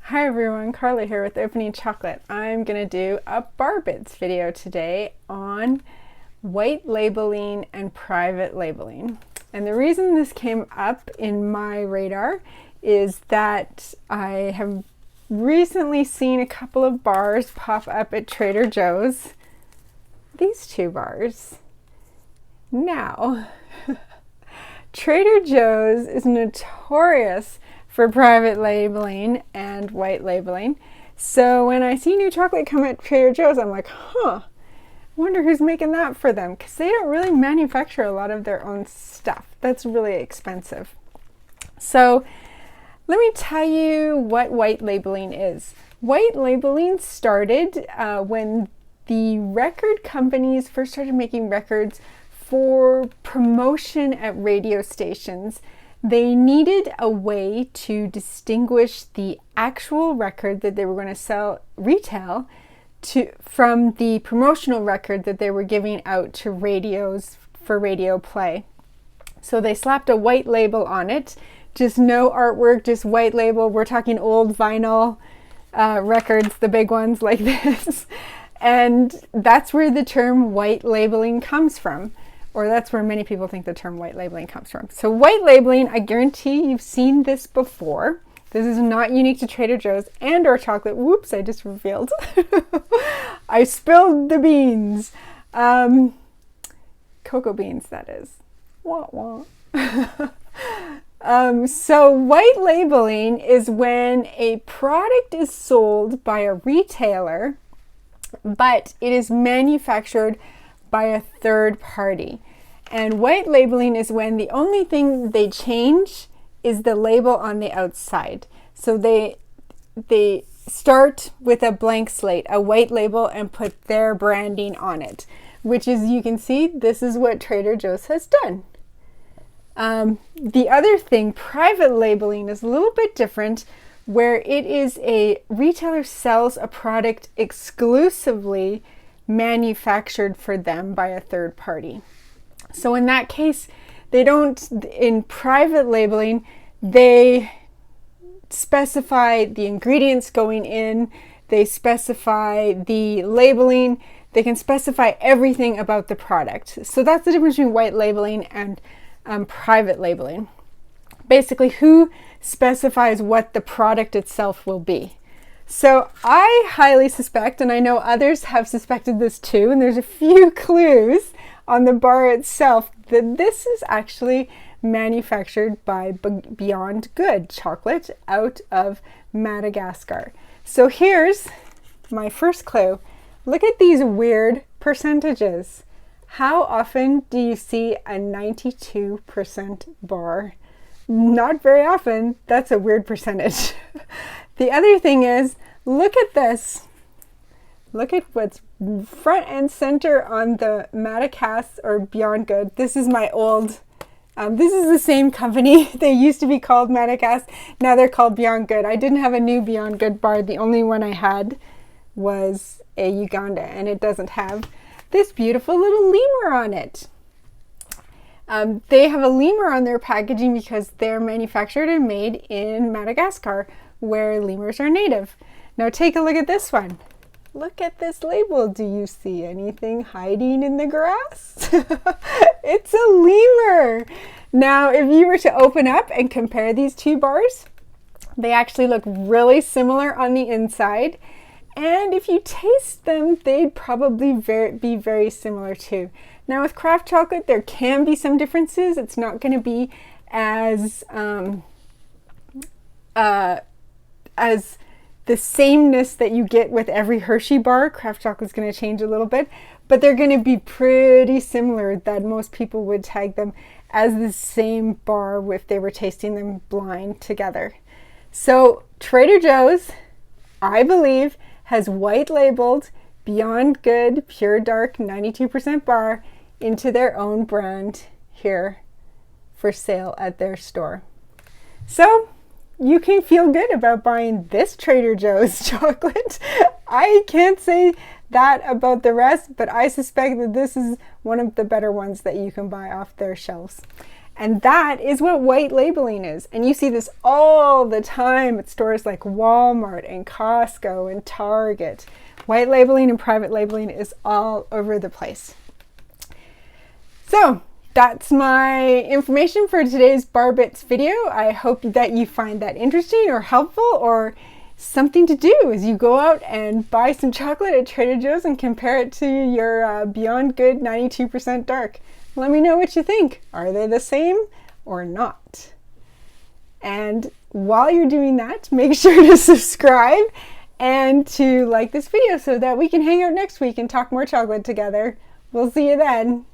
Hi everyone, Carla here with Opening Chocolate. I'm going to do a bar bits video today on white labeling and private labeling. And the reason this came up in my radar is that I have recently seen a couple of bars pop up at Trader Joe's. These two bars. Now, Trader Joe's is notorious for private labeling and white labeling. So when I see new chocolate come at Trader Joe's, I'm like, I wonder who's making that for them, because they don't really manufacture a lot of their own stuff. That's really expensive. So let me tell you what white labeling is. White labeling started when the record companies first started making records for promotion at radio stations. They needed a way to distinguish the actual record that they were going to sell retail from the promotional record that they were giving out to radios for radio play. So they slapped a white label on it, just no artwork, just white label. We're talking old vinyl records, the big ones like this. And that's where the term white labeling comes from. Or that's where many people think the term white labeling comes from. So white labeling, I guarantee you've seen this before. This is not unique to Trader Joe's and or chocolate. Whoops, I just revealed. I spilled the beans. Cocoa beans, that is. Wah, wah. So white labeling is when a product is sold by a retailer, but it is manufactured by a third party. And white labeling is when the only thing they change is the label on the outside. So they start with a blank slate, a white label, and put their branding on it, which is, you can see, this is what Trader Joe's has done. The other thing, private labeling, is a little bit different, where it is a retailer sells a product exclusively manufactured for them by a third party. So in that case, they don't, in private labeling, they specify the ingredients going in, they specify the labeling, they can specify everything about the product. So that's the difference between white labeling and private labeling. Basically, who specifies what the product itself will be. So I highly suspect, and I know others have suspected this too, and there's a few clues on the bar itself, that this is actually manufactured by Beyond Good chocolate out of Madagascar. So here's my first clue. Look at these weird percentages. How often do you see a 92% bar? Not very often. That's a weird percentage. The other thing is, look at this. Look at what's front and center on the Madagascar or Beyond Good. This is my old, this is the same company. They used to be called Madagascar. Now they're called Beyond Good. I didn't have a new Beyond Good bar. The only one I had was a Uganda, and it doesn't have this beautiful little lemur on it. They have a lemur on their packaging because they're manufactured and made in Madagascar, where lemurs are native. Now take a look at this one. Look at this label. Do you see anything hiding in the grass? It's a lemur. Now, if you were to open up and compare these two bars, they actually look really similar on the inside. And if you taste them, they'd probably be very similar too. Now with craft chocolate, there can be some differences. It's not going to be as the sameness that you get with every Hershey bar. Craft chocolate is going to change a little bit, but they're going to be pretty similar, that most people would tag them as the same bar if they were tasting them blind together. So Trader Joe's, I believe, has white labeled Beyond Good Pure Dark 92% bar into their own brand here for sale at their store. So you can feel good about buying this Trader Joe's chocolate. I can't say that about the rest, but I suspect that this is one of the better ones that you can buy off their shelves. And that is what white labeling is. And you see this all the time at stores like Walmart and Costco and Target. White labeling and private labeling is all over the place. So that's my information for today's Bar Bits video. I hope that you find that interesting or helpful or something to do as you go out and buy some chocolate at Trader Joe's and compare it to your Beyond Good 92% dark. Let me know what you think. Are they the same or not? And while you're doing that, make sure to subscribe and to like this video so that we can hang out next week and talk more chocolate together. We'll see you then.